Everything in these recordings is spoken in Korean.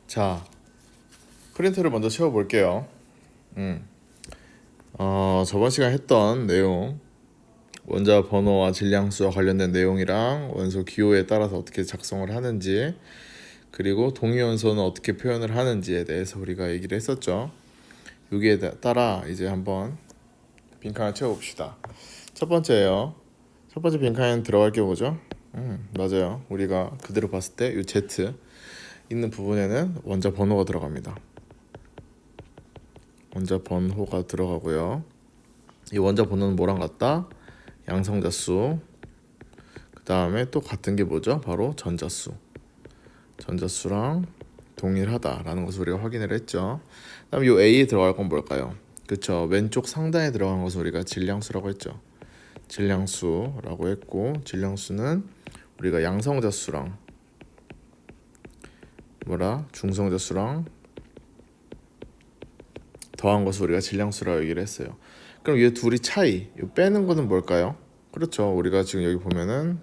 자, 프린터를 먼저 채워볼게요. 저번 시간 했던 내용, 원자 번호와 질량수와 관련된 내용이랑 원소 기호에 따라서 어떻게 작성을 하는지, 그리고 동위원소는 어떻게 표현을 하는지에 대해서 우리가 얘기를 했었죠. 여기에 따라 이제 한번 빈칸을 채워봅시다. 첫 번째예요. 첫 번째 빈칸에 들어갈 게 뭐죠? 맞아요. 우리가 그대로 봤을 때 이 Z 있는 부분에는 원자 번호가 들어갑니다. 원자 번호가 들어가고요. 이 원자 번호는 뭐랑 같다? 양성자수. 그 다음에 또 같은 게 뭐죠? 바로 전자수. 전자수랑 동일하다라는 것을 우리가 확인을 했죠. 그다음 이 A에 들어갈 건 뭘까요? 그쵸, 왼쪽 상단에 들어간 것을 우리가 질량수라고 했죠. 질량수라고 했고, 질량수는 우리가 양성자수랑 중성자수랑 더한 것을 우리가 질량수라고 얘기를 했어요. 그럼 이 둘이 차이, 이 빼는 거는 뭘까요? 그렇죠, 우리가 지금 여기 보면은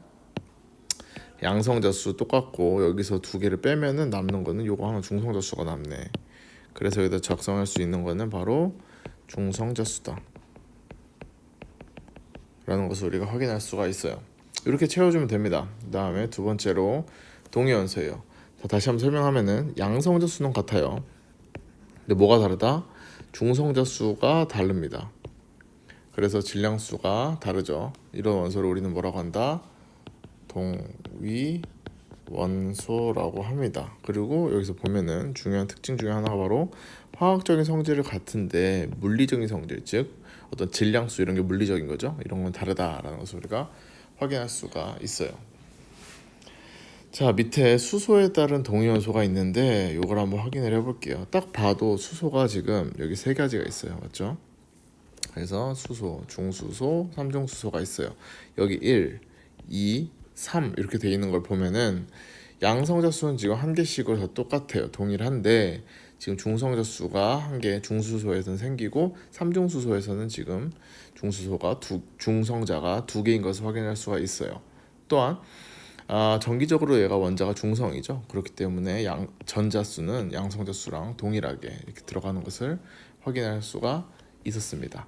양성자수 똑같고 여기서 두 개를 빼면은 남는 거는 요거 하나 중성자수가 남네. 그래서 여기다 작성할 수 있는 거는 바로 중성자수다 라는 것을 우리가 확인할 수가 있어요. 이렇게 채워주면 됩니다. 그 다음에 두 번째로 동위원소예요. 다시 한번 설명하면은 양성자수는 같아요. 근데 뭐가 다르다? 중성자수가 다릅니다. 그래서 질량수가 다르죠. 이런 원소를 우리는 뭐라고 한다? 동위원소라고 합니다. 그리고 여기서 보면은 중요한 특징 중에 하나가 바로 화학적인 성질을 같은데 물리적인 성질, 즉 어떤 질량수 이런 게 물리적인 거죠. 이런 건 다르다라는 것을 우리가 확인할 수가 있어요. 자, 밑에 수소에 따른 동위원소가 있는데 이걸 한번 확인을 해볼게요. 딱 봐도 수소가 지금 여기 세 가지가 있어요. 맞죠? 그래서 수소, 중수소, 삼중수소가 있어요. 여기 1, 2, 3 이렇게 돼 있는 걸 보면은 양성자수는 지금 한 개씩으로 다 똑같아요. 동일한데 지금 중성자수가 한 개 중수소에서는 생기고 삼중수소에서는 지금 중성자가 두 개인 것을 확인할 수가 있어요. 또한 정기적으로 얘가 원자가 중성이죠. 그렇기 때문에 전자수는 양성자수랑 동일하게 이렇게 들어가는 것을 확인할 수가 있었습니다.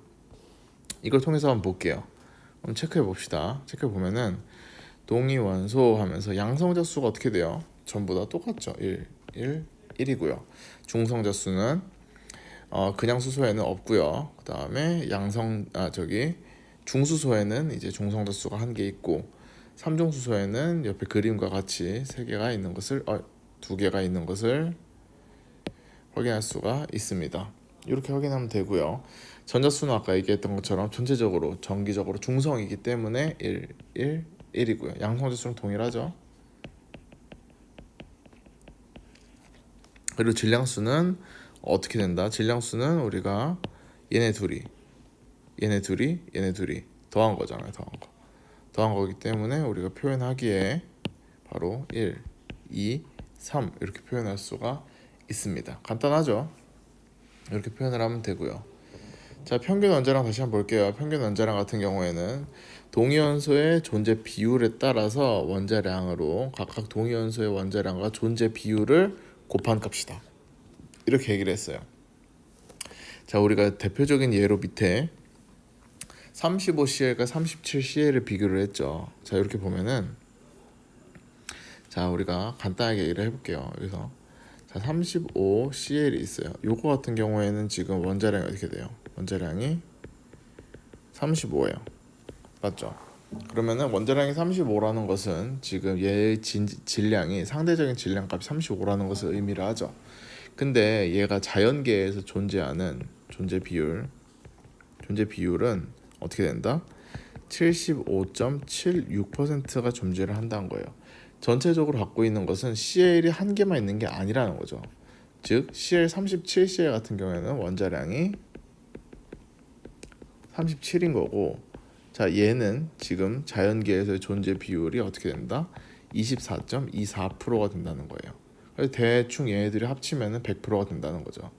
이걸 통해서 한번 볼게요. 한번 체크해 봅시다. 체크해 보면은 동위원소 하면서 양성자수가 어떻게 돼요? 전부 다 똑같죠. 1, 1, 1이고요. 중성자수는 그냥 수소에는 없고요. 그 다음에 중수소에는 이제 중성자수가 한 개 있고, 삼중수소에는 옆에 그림과 같이 두 개가 있는 것을 확인할 수가 있습니다. 이렇게 확인하면 되고요. 전자수는 아까 얘기했던 것처럼 전체적으로 정기적으로 중성이기 때문에 1, 1, 1이고요. 양성자수는 동일하죠. 그리고 질량수는 어떻게 된다? 질량수는 우리가 얘네 둘이 더한 거잖아요. 더한 거기 때문에 우리가 표현하기에 바로 1, 2, 3 이렇게 표현할 수가 있습니다. 간단하죠? 이렇게 표현을 하면 되고요. 자, 평균 원자량 다시 한번 볼게요. 평균 원자량 같은 경우에는 동위원소의 존재 비율에 따라서 원자량으로 각각 동위원소의 원자량과 존재 비율을 곱한 값이다. 이렇게 얘기를 했어요. 자, 우리가 대표적인 예로 밑에 35CL과 37CL을 비교를 했죠. 자, 이렇게 보면은 자, 우리가 간단하게 얘기를 해볼게요. 그래서 자, 35CL이 있어요. 요거 같은 경우에는 지금 원자량이 어떻게 돼요? 원자량이 35예요. 맞죠? 그러면은 원자량이 35라는 것은 지금 얘의 질량이 상대적인 질량값이 35라는 것을 의미를 하죠. 근데 얘가 자연계에서 존재하는 존재 비율은 어떻게 된다? 75.76%가 존재를 한다는 거예요. 전체적으로 갖고 있는 것은 CL이 한 개만 있는 게 아니라는 거죠. 즉 CL37CL 같은 경우에는 원자량이 37인 거고, 자, 얘는 지금 자연계에서의 존재 비율이 어떻게 된다? 24.24%가 된다는 거예요. 그래서 대충 얘네들이 합치면 100%가 된다는 거죠.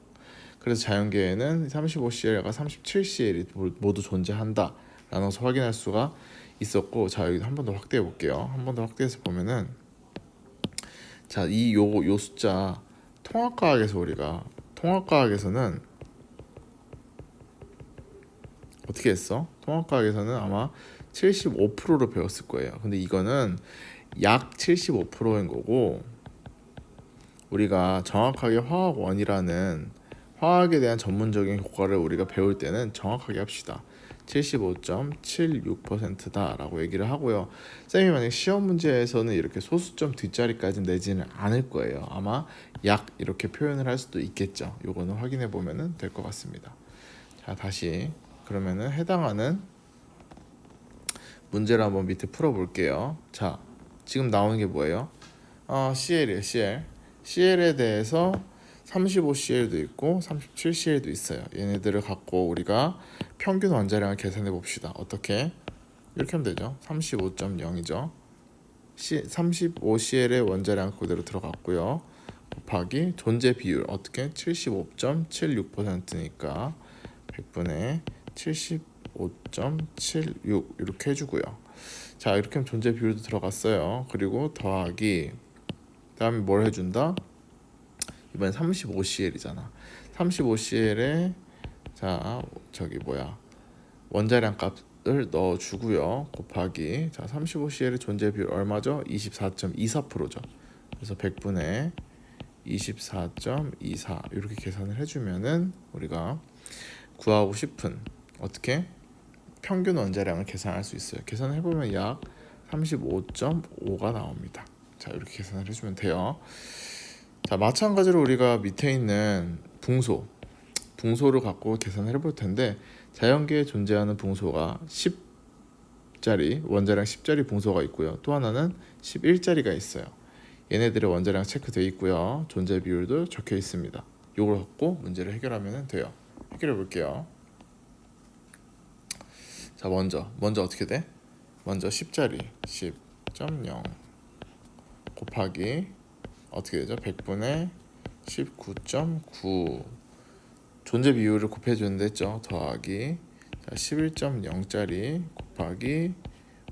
그래서 자연계에는 35CL과 37CL이 모두 존재한다 라는 것을 확인할 수가 있었고, 자, 여기 한 번 더 확대해 볼게요. 한 번 더 확대해서 보면은 자, 요 숫자 통합과학에서는 어떻게 했어? 통합과학에서는 아마 75%로 배웠을 거예요. 근데 이거는 약 75%인 거고, 우리가 정확하게 화학원이라는 화학에 대한 전문적인 교과를 우리가 배울 때는 정확하게 합시다. 75.76%다 라고 얘기를 하고요. 쌤이 만약 시험 문제에서는 이렇게 소수점 뒷자리까지 내지는 않을 거예요. 아마 약 이렇게 표현을 할 수도 있겠죠. 요거는 확인해 보면 될 것 같습니다. 자, 다시 그러면은 해당하는 문제를 한번 밑에 풀어 볼게요. 자, 지금 나오는 게 뭐예요? CL이에요. CL에 대해서 35CL도 있고 37CL도 있어요. 얘네들을 갖고 우리가 평균 원자량을 계산해 봅시다. 어떻게? 이렇게 하면 되죠. 35.0이죠. 35CL의 원자량 그대로 들어갔고요. 곱하기 존재 비율 어떻게? 75.76%니까 100분의 75.76 이렇게 해주고요. 자, 이렇게 하면 존재 비율도 들어갔어요. 그리고 더하기 그다음에 뭘 해준다? 이번엔 35CL이잖아. 35CL에 자 저기 뭐야 원자량 값을 넣어주고요. 곱하기 자 35CL의 존재 비율 얼마죠? 24.24%죠. 그래서 100분의 24.24 이렇게 계산을 해주면은 우리가 구하고 싶은 어떻게 평균 원자량을 계산할 수 있어요. 계산을 해보면 약 35.5가 나옵니다. 자, 이렇게 계산을 해주면 돼요. 자, 마찬가지로 우리가 밑에 있는 붕소를 갖고 계산을 해볼 텐데, 자연계에 존재하는 붕소가 10짜리 원자량 10짜리 붕소가 있고요. 또 하나는 11짜리가 있어요. 얘네들의 원자량 체크되어 있고요. 존재 비율도 적혀 있습니다. 이걸 갖고 문제를 해결하면 돼요. 해결해 볼게요. 자, 먼저 어떻게 돼? 먼저 10짜리 10.0 곱하기 어떻게 되죠? 100분의 19.9 존재 비율을 곱해주는데 했죠. 더하기 11.0짜리 곱하기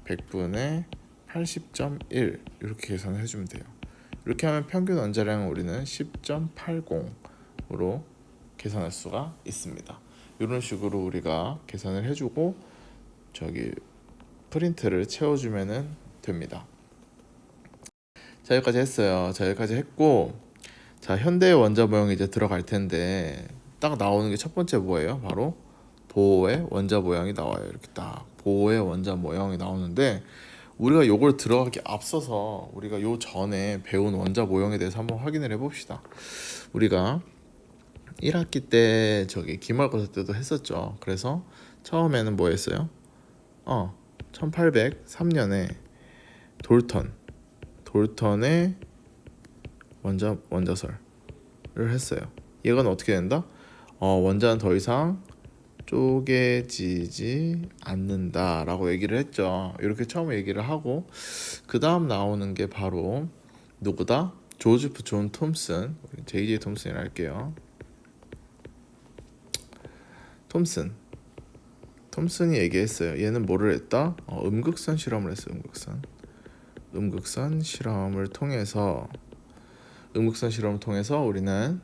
100분의 80.1 이렇게 계산을 해주면 돼요. 이렇게 하면 평균 원자량은 우리는 10.80으로 계산할 수가 있습니다. 이런 식으로 우리가 계산을 해주고 저기 프린트를 채워주면 됩니다. 자, 여기까지 했어요. 자, 여기까지 했고, 자, 현대의 원자 모형이 이제 들어갈 텐데 딱 나오는 게 첫 번째 뭐예요? 바로 보호의 원자 모형이 나와요. 이렇게 딱 보호의 원자 모형이 나오는데, 우리가 요걸 들어가기 앞서서 우리가 요 전에 배운 원자 모형에 대해서 한번 확인을 해봅시다. 우리가 1학기 때 저기 기말고사 때도 했었죠. 그래서 처음에는 뭐 했어요? 1803년에 돌턴의 원자설을 했어요. 이건 어떻게 된다? 원자는 더 이상 쪼개지지 않는다라고 얘기를 했죠. 이렇게 처음 얘기를 하고, 그 다음 나오는 게 바로 누구다? 조지프 존 톰슨, JJ 톰슨이라 할게요. 톰슨이 얘기했어요. 얘는 뭐를 했다? 음극선 실험을 했어요. 음극선 실험을 통해서 우리는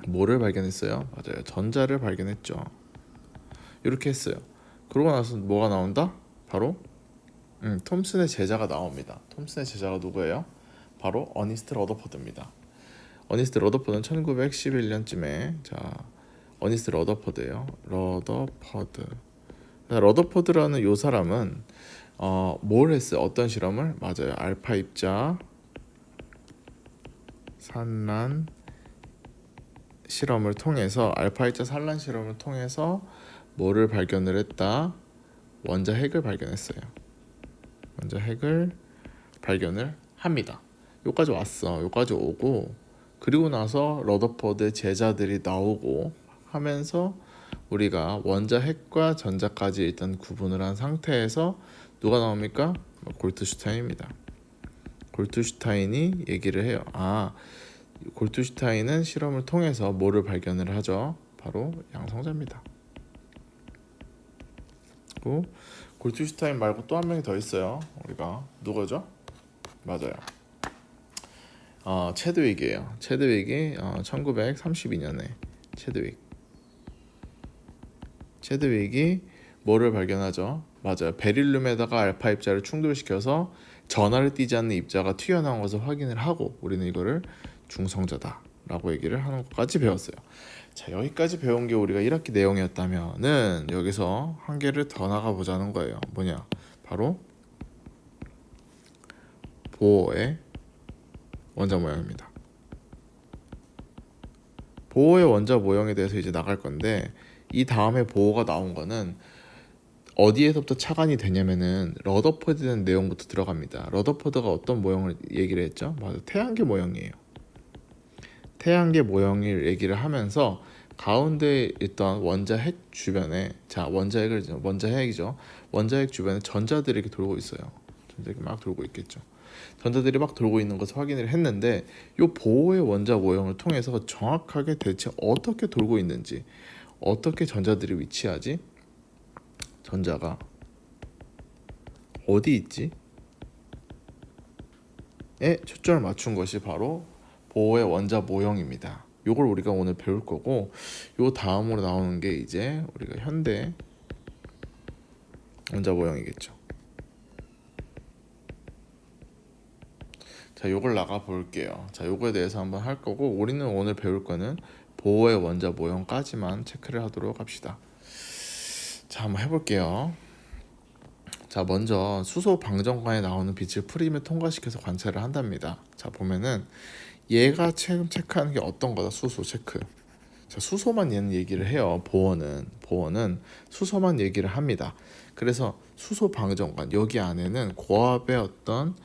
뭐를 발견했어요? 맞아요. 전자를 발견했죠. 이렇게 했어요. 그러고 나서 뭐가 나온다? 바로 톰슨의 제자가 나옵니다. 톰슨의 제자가 누구예요? 바로 어니스트 러더퍼드입니다. 어니스트 러더퍼드는 1911년쯤에 어니스트 러더퍼드예요. 러더퍼드라는 요 사람은 뭘 했어요? 어떤 실험을? 맞아요. 알파 입자 산란 실험을 통해서 뭐를 발견을 했다? 원자 핵을 발견했어요. 원자 핵을 발견을 합니다. 여기까지 왔어. 여기까지 오고, 그리고 나서 러더퍼드 제자들이 나오고 하면서 우리가 원자 핵과 전자까지 일단 구분을 한 상태에서 누가 나옵니까? 골트슈타인입니다. 골트슈타인이 얘기를 해요. 골트슈타인은 실험을 통해서 뭐를 발견을 하죠? 바로 양성자입니다. 그리고 골트슈타인 말고 또 한 명이 더 있어요. 우리가 누구죠? 맞아요. 체드윅이에요. 체드윅이 1932년에 체드윅이 뭐를 발견하죠? 맞아요. 베릴륨에다가 알파 입자를 충돌시켜서 전하를 띠지 않는 입자가 튀어나온 것을 확인을 하고 우리는 이거를 중성자다라고 얘기를 하는 것까지 배웠어요. 자, 여기까지 배운 게 우리가 1학기 내용이었다면은 여기서 한 개를 더 나가 보자는 거예요. 뭐냐? 바로 보어의 원자 모형입니다. 보어의 원자 모형에 대해서 이제 나갈 건데 이 다음에 보어가 나온 거는 어디에서부터 차관이 되냐면은 러더포드에 대한 내용부터 들어갑니다. 러더포드가 어떤 모형을 얘기를 했죠? 맞아, 태양계 모형이에요. 태양계 모형을 얘기를 하면서 가운데 있던 원자핵 주변에 원자핵이죠. 원자핵 주변에 전자들이 이렇게 돌고 있어요. 전자들이 막 돌고 있겠죠. 전자들이 막 돌고 있는 것을 확인을 했는데 이 보호의 원자 모형을 통해서 정확하게 대체 어떻게 돌고 있는지, 어떻게 전자들이 위치하지? 전자가 어디 있지? 에 초점을 맞춘 것이 바로 보호의 원자 모형입니다. 요걸 우리가 오늘 배울 거고, 요 다음으로 나오는 게 이제 우리가 현대 원자 모형이겠죠. 자, 요걸 나가 볼게요. 자, 요거에 대해서 한번 할 거고, 우리는 오늘 배울 거는 보호의 원자 모형까지만 체크를 하도록 합시다. 자, 한번 해볼게요. 자, 먼저 수소 방정관에 나오는 빛을 프림에 통과시켜서 관찰을 한답니다. 자, 보면은 얘가 지금 체크하는 게 어떤 거다? 수소 체크. 자, 수소만 얘는 얘기를 해요. 보어는 수소만 얘기를 합니다. 그래서 수소 방정관 여기 안에는 고압의 어떤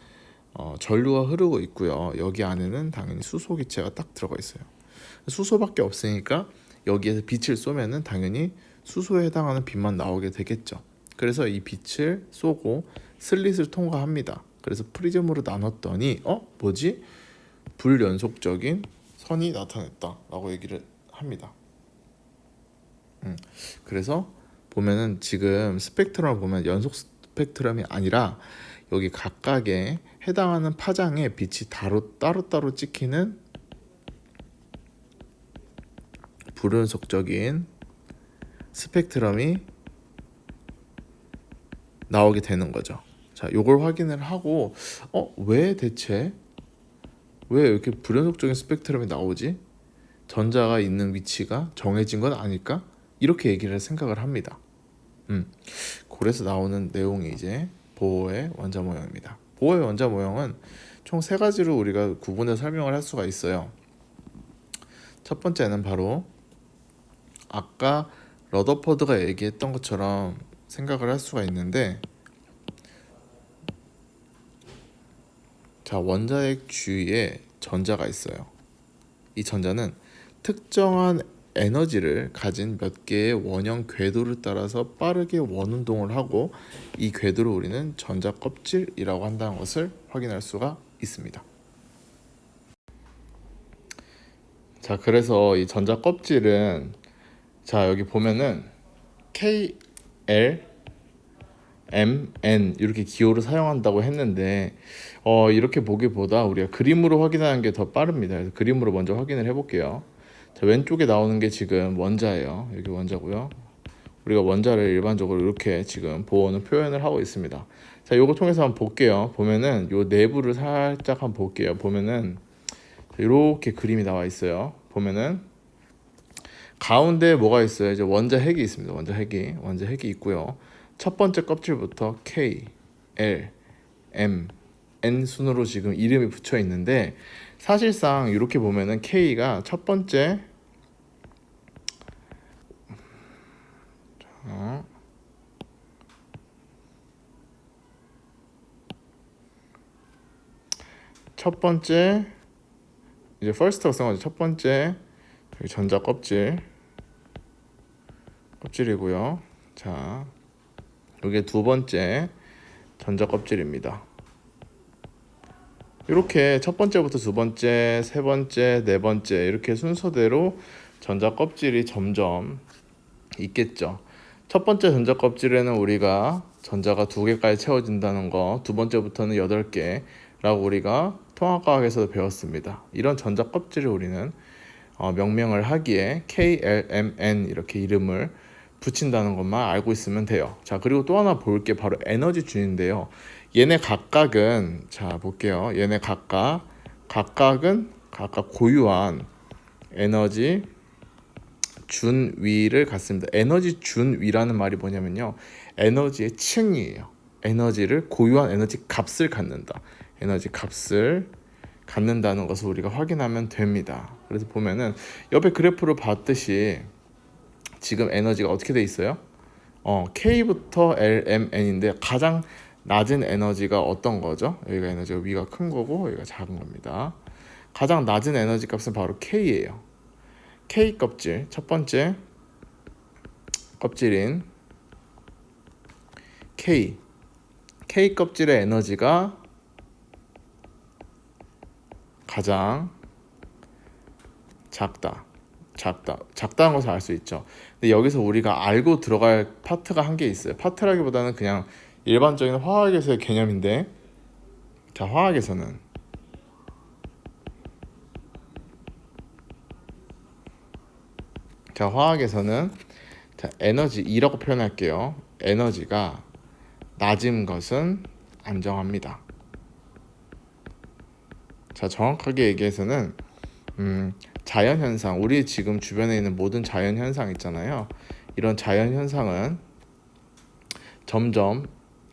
전류가 흐르고 있고요. 여기 안에는 당연히 수소 기체가 딱 들어가 있어요. 수소밖에 없으니까 여기에서 빛을 쏘면은 당연히 수소에 해당하는 빛만 나오게 되겠죠. 그래서 이 빛을 쏘고 슬릿을 통과합니다. 그래서 프리즘으로 나눴더니 뭐지? 불연속적인 선이 나타났다 라고 얘기를 합니다. 그래서 보면은 지금 스펙트럼을 보면 연속 스펙트럼이 아니라 여기 각각에 해당하는 파장에 빛이 따로따로 찍히는 불연속적인 스펙트럼이 나오게 되는 거죠. 자, 요걸 확인을 하고 왜 이렇게 불연속적인 스펙트럼이 나오지? 전자가 있는 위치가 정해진 건 아닐까? 이렇게 얘기를 생각을 합니다. 그래서 나오는 내용이 이제 보어의 원자 모형입니다. 보어의 원자 모형은 총 3가지로 우리가 구분해서 설명을 할 수가 있어요. 첫 번째는 바로 아까 러더포드가 얘기했던 것처럼 생각을 할 수가 있는데, 자, 원자핵 주위에 전자가 있어요. 이 전자는 특정한 에너지를 가진 몇 개의 원형 궤도를 따라서 빠르게 원운동을 하고 이 궤도를 우리는 전자 껍질이라고 한다는 것을 확인할 수가 있습니다. 자, 그래서 이 전자 껍질은 자, 여기 보면은 K, L, M, N 이렇게 기호를 사용한다고 했는데 이렇게 보기보다 우리가 그림으로 확인하는 게 더 빠릅니다. 그래서 그림으로 먼저 확인을 해볼게요. 자, 왼쪽에 나오는 게 지금 원자예요. 여기 원자고요. 우리가 원자를 일반적으로 이렇게 지금 보어는 표현을 하고 있습니다. 자, 요거 통해서 한번 볼게요. 보면은 요 내부를 살짝 한번 볼게요. 보면은 이렇게 그림이 나와 있어요. 보면은 가운데 뭐가 있어요? 이제 원자핵이 있습니다. 원자핵이 있고요. 첫 번째 껍질부터 K, L, M, N 순으로 지금 이름이 붙여 있는데 사실상 이렇게 보면은 K가 첫 번째 이제 first가 써가지고 첫 번째 전자 껍질이고요. 자, 이게 두 번째 전자 껍질입니다. 이렇게 첫 번째부터 두 번째, 세 번째, 네 번째 이렇게 순서대로 전자 껍질이 점점 있겠죠. 첫 번째 전자 껍질에는 우리가 전자가 2개까지 채워진다는 거, 두 번째부터는 8개라고 우리가 통합과학에서도 배웠습니다. 이런 전자 껍질을 우리는 명명을 하기에 KLMN 이렇게 이름을 붙인다는 것만 알고 있으면 돼요. 자, 그리고 또 하나 볼 게 바로 에너지 준인데요. 얘네 각각은, 자 볼게요. 얘네 각각은 각각 고유한 에너지 준위를 갖습니다. 에너지 준위라는 말이 뭐냐면요, 에너지의 층이에요. 에너지를, 고유한 에너지 값을 갖는다. 에너지 값을 갖는다는 것을 우리가 확인하면 됩니다. 그래서 보면은 옆에 그래프를 봤듯이 지금 에너지가 어떻게 돼 있어요? K부터 LMN인데 가장 낮은 에너지가 어떤 거죠? 여기가 에너지가 위가 큰 거고 여기가 작은 겁니다. 가장 낮은 에너지 값은 바로 K예요. K 껍질, 첫 번째 껍질인 K 껍질의 에너지가 가장 작다는 것을 알 수 있죠. 근데 여기서 우리가 알고 들어갈 파트가 한 개 있어요. 파트라기보다는 그냥 일반적인 화학에서의 개념인데, 자, 화학에서는 자, 에너지 E라고 표현할게요. 에너지가 낮은 것은 안정합니다. 자, 정확하게 얘기해서는 자연현상, 우리 지금 주변에 있는 모든 자연현상 있잖아요. 이런 자연현상은 점점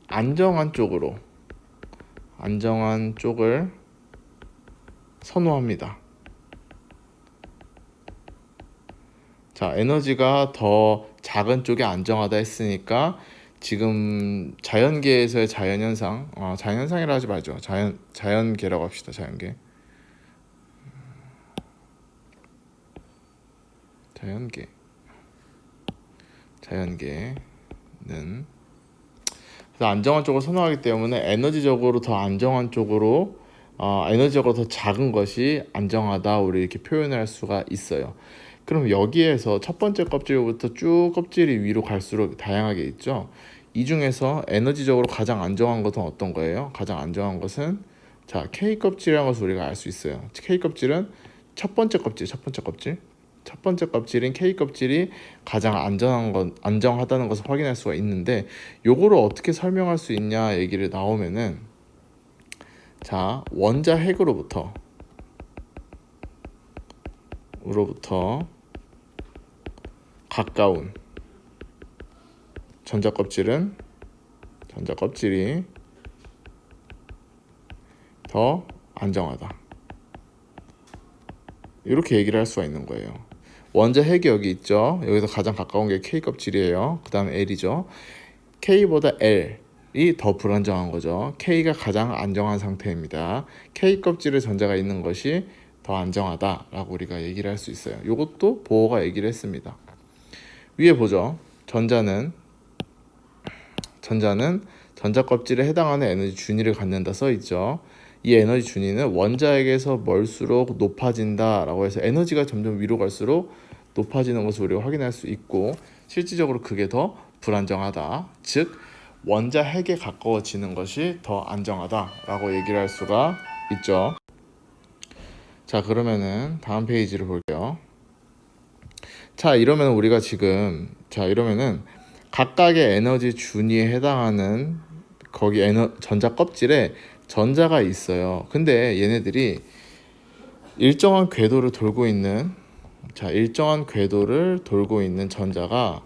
안정한 쪽을 선호합니다. 자, 에너지가 더 작은 쪽에 안정하다 했으니까 지금 자연계에서의 자연현상, 자연현상이라 하지 말죠. 자연계라고 합시다. 자연계는 그래서 안정한 쪽을 선호하기 때문에 에너지적으로 더 안정한 쪽으로, 에너지적으로 더 작은 것이 안정하다, 우리 이렇게 표현할 수가 있어요. 그럼 여기에서 첫 번째 껍질부터 쭉 껍질이 위로 갈수록 다양하게 있죠. 이 중에서 에너지적으로 가장 안정한 것은 어떤 거예요? 가장 안정한 것은, 자, K 껍질이라는 것을 우리가 알 수 있어요. K 껍질은 첫 번째 껍질인 K 껍질이 가장 안정하다는 것을 확인할 수가 있는데, 요거를 어떻게 설명할 수 있냐 얘기를 나오면은, 자, 원자 핵으로부터 가까운 전자 껍질이 더 안정하다, 이렇게 얘기를 할 수가 있는 거예요. 원자 핵이 여기 있죠. 여기서 가장 가까운 게 K 껍질이에요. 그 다음에 L이죠. K보다 L이 더 불안정한 거죠. K가 가장 안정한 상태입니다. K 껍질에 전자가 있는 것이 더 안정하다라고 우리가 얘기를 할 수 있어요. 이것도 보어가 얘기를 했습니다. 위에 보죠. 전자는 전자 껍질에 해당하는 에너지 준위를 갖는다 써 있죠. 이 에너지 준위는 원자핵에서 멀수록 높아진다라고 해서 에너지가 점점 위로 갈수록 높아지는 것을 우리가 확인할 수 있고, 실질적으로 그게 더 불안정하다, 즉 원자핵에 가까워지는 것이 더 안정하다라고 얘기를 할 수가 있죠. 자, 그러면은 다음 페이지를 볼게요. 자, 이러면 우리가 지금, 이러면은 각각의 에너지 준위에 해당하는 거기 전자 껍질에 전자가 있어요. 근데 얘네들이 일정한 궤도를 돌고 있는 전자가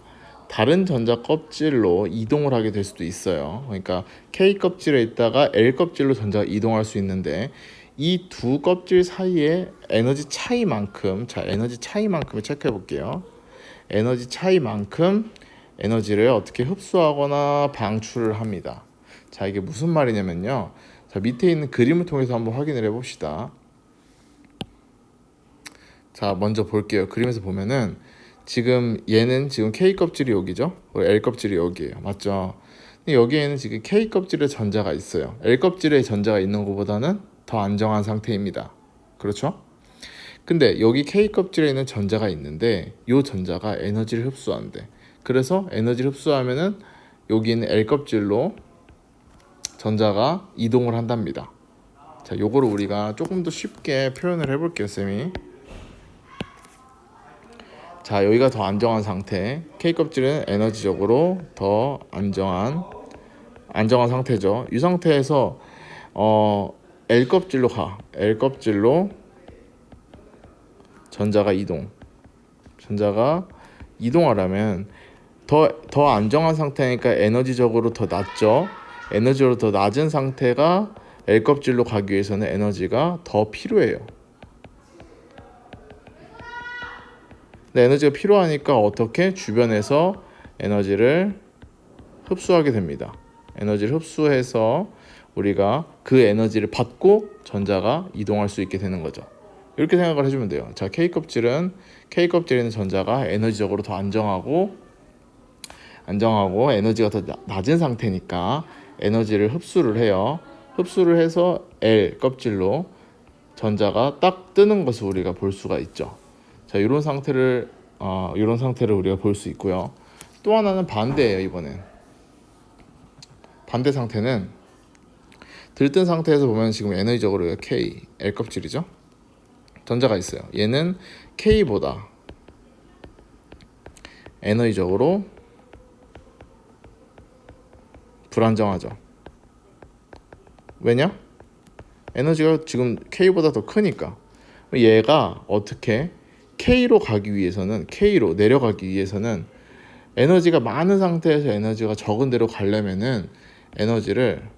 다른 전자 껍질로 이동을 하게 될 수도 있어요. 그러니까 K 껍질에 있다가 L 껍질로 전자가 이동할 수 있는데, 이 두 껍질 사이의 에너지 차이만큼, 에너지 차이만큼을 체크해 볼게요. 에너지 차이만큼 에너지를 어떻게 흡수하거나 방출을 합니다. 자, 이게 무슨 말이냐면요. 자, 밑에 있는 그림을 통해서 한번 확인을 해봅시다. 자, 먼저 볼게요. 그림에서 보면은 지금 얘는 지금 K 껍질이 여기죠. L 껍질이 여기예요. 맞죠? 근데 여기에는 지금 K 껍질에 전자가 있어요. L 껍질에 전자가 있는 것보다는 더 안정한 상태입니다. 그렇죠? 근데 여기 K 껍질에 있는 전자가 있는데 이 전자가 에너지를 흡수한대. 그래서 에너지를 흡수하면은 여기 있는 L 껍질로 전자가 이동을 한답니다. 자, 요거를 우리가 조금 더 쉽게 표현을 해볼게요, 쌤이. 자, 여기가 더 안정한 상태. K 껍질은 에너지적으로 더 안정한 상태죠. 이 상태에서 L 껍질로 가. L 껍질로 전자가 이동하려면 더 안정한 상태니까 에너지적으로 더 낮죠. 에너지로 더 낮은 상태가 L 껍질로 가기 위해서는 에너지가 더 필요해요. 근데 에너지가 필요하니까 어떻게 주변에서 에너지를 흡수하게 됩니다. 에너지를 흡수해서 우리가 그 에너지를 받고 전자가 이동할 수 있게 되는 거죠. 이렇게 생각을 해주면 돼요. 자, K 껍질에 있는 전자가 에너지적으로 더 안정하고 에너지가 더 낮은 상태니까 에너지를 흡수를 해요. 흡수를 해서 L 껍질로 전자가 딱 뜨는 것을 우리가 볼 수가 있죠. 자, 이런 상태를 우리가 볼 수 있고요. 또 하나는 반대예요. 이번엔 반대 상태는 들뜬 상태에서 보면 지금 에너지적으로 K, L 껍질이죠. 전자가 있어요. 얘는 K보다 에너지적으로 불안정하죠. 왜냐? 에너지가 지금 K보다 더 크니까. 얘가 어떻게 K로 내려가기 위해서는 에너지가 많은 상태에서 에너지가 적은 데로 가려면은 에너지를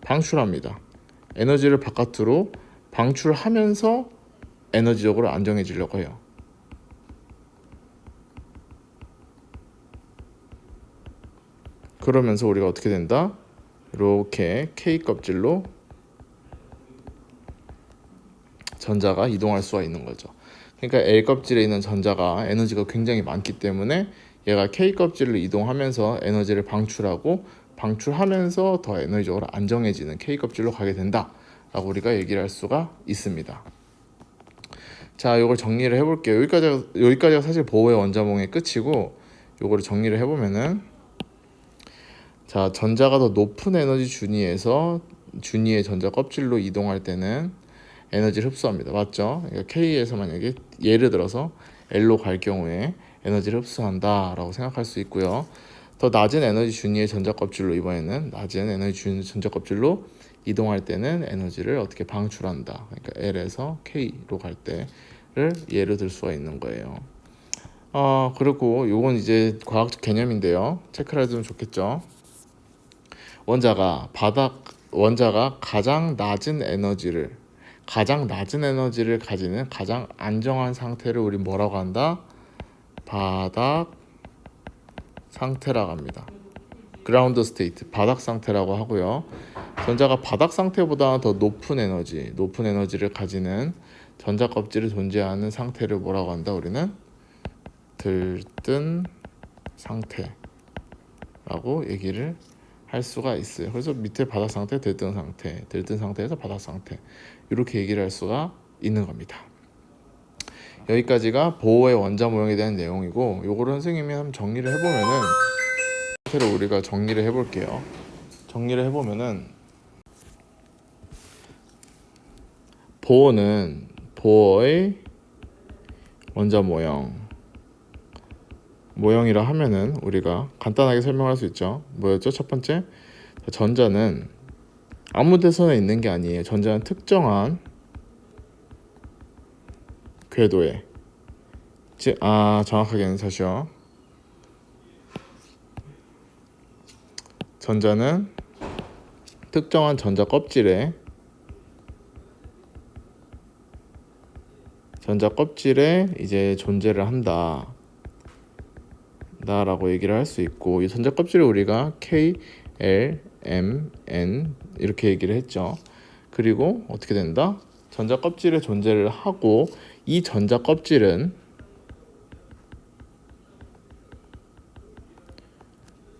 방출합니다. 에너지를 바깥으로 방출하면서 에너지적으로 안정해지려고 해요. 그러면서 우리가 어떻게 된다? 이렇게 K 껍질로 전자가 이동할 수가 있는 거죠. 그러니까 L 껍질에 있는 전자가 에너지가 굉장히 많기 때문에 얘가 K 껍질로 이동하면서 에너지를 방출하면서 더 에너지적으로 안정해지는 K 껍질로 가게 된다 라고 우리가 얘기를 할 수가 있습니다. 자, 이걸 정리를 해볼게요. 여기까지가 사실 보호의 원자몽의 끝이고, 요거를 정리를 해보면은, 자, 전자가 더 높은 에너지 준위의 전자 껍질로 이동할 때는 에너지를 흡수합니다. 맞죠? 그러니까 K에서 만약에 예를 들어서 L로 갈 경우에 에너지를 흡수한다 라고 생각할 수 있고요. 더 낮은 에너지 준위의 전자 껍질로, 이번에는 낮은 에너지 준위 전자 껍질로 이동할 때는 에너지를 어떻게 방출한다. 그러니까 L에서 K로 갈 때를 예를 들 수가 있는 거예요. 그리고 요건 이제 과학적 개념인데요. 체크를 해두면 좋겠죠. 원자가 가장 낮은 에너지를 가지는 가장 안정한 상태를 우리 뭐라고 한다? 바닥 상태라고 합니다. 그라운드 스테이트, 바닥 상태라고 하고요. 전자가 바닥 상태보다 더 높은 에너지를 가지는 전자 껍질에 존재하는 상태를 뭐라고 한다? 우리는 들뜬 상태라고 얘기를 할 수가 있어요. 그래서 밑에 바닥 상태, 들뜬 상태에서 바닥 상태, 이렇게 얘기를 할 수가 있는 겁니다. 여기까지가 보호의 원자 모형에 대한 내용이고, 요거를 선생님이 한번 정리를 해보면은, 상태로 우리가 정리를 해볼게요. 정리를 해보면은, 보호의 원자 모형이라 하면은 우리가 간단하게 설명할 수 있죠. 뭐였죠? 첫 번째, 전자는 아무 데서나 있는 게 아니에요. 전자는 특정한 궤도에, 정확하게는 다시요. 전자는 특정한 전자 껍질에 이제 존재를 한다 라고 얘기를 할 수 있고, 이 전자 껍질을 우리가 K, L, M, N 이렇게 얘기를 했죠. 그리고 어떻게 된다? 전자 껍질의 존재를 하고, 이 전자 껍질은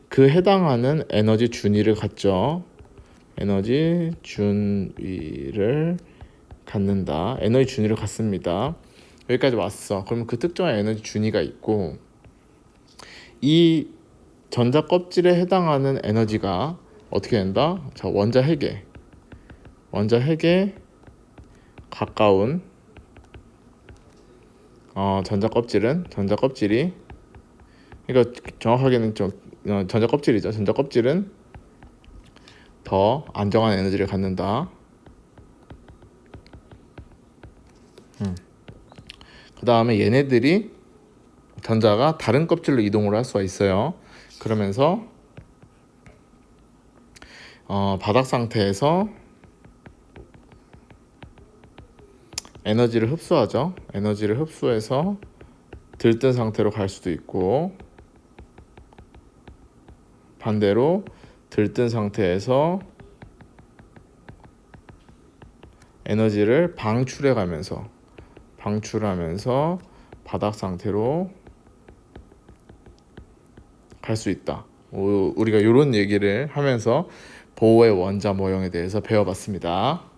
그 해당하는 에너지 준위를 갖죠. 에너지 준위를 갖습니다. 여기까지 왔어. 그러면 그 특정한 에너지 준위가 있고, 이 전자 껍질에 해당하는 에너지가 어떻게 된다? 자, 원자 핵에 원자 핵에 가까운 전자 껍질이 그러니까 정확하게는 좀 전자 껍질이죠. 전자 껍질은 더 안정한 에너지를 갖는다. 그 다음에 얘네들이 전자가 다른 껍질로 이동을 할 수가 있어요. 그러면서 바닥 상태에서 에너지를 흡수하죠. 에너지를 흡수해서 들뜬 상태로 갈 수도 있고, 반대로 들뜬 상태에서 에너지를 방출하면서 바닥 상태로 갈 수 있다. 우리가 이런 얘기를 하면서 보호의 원자 모형에 대해서 배워봤습니다.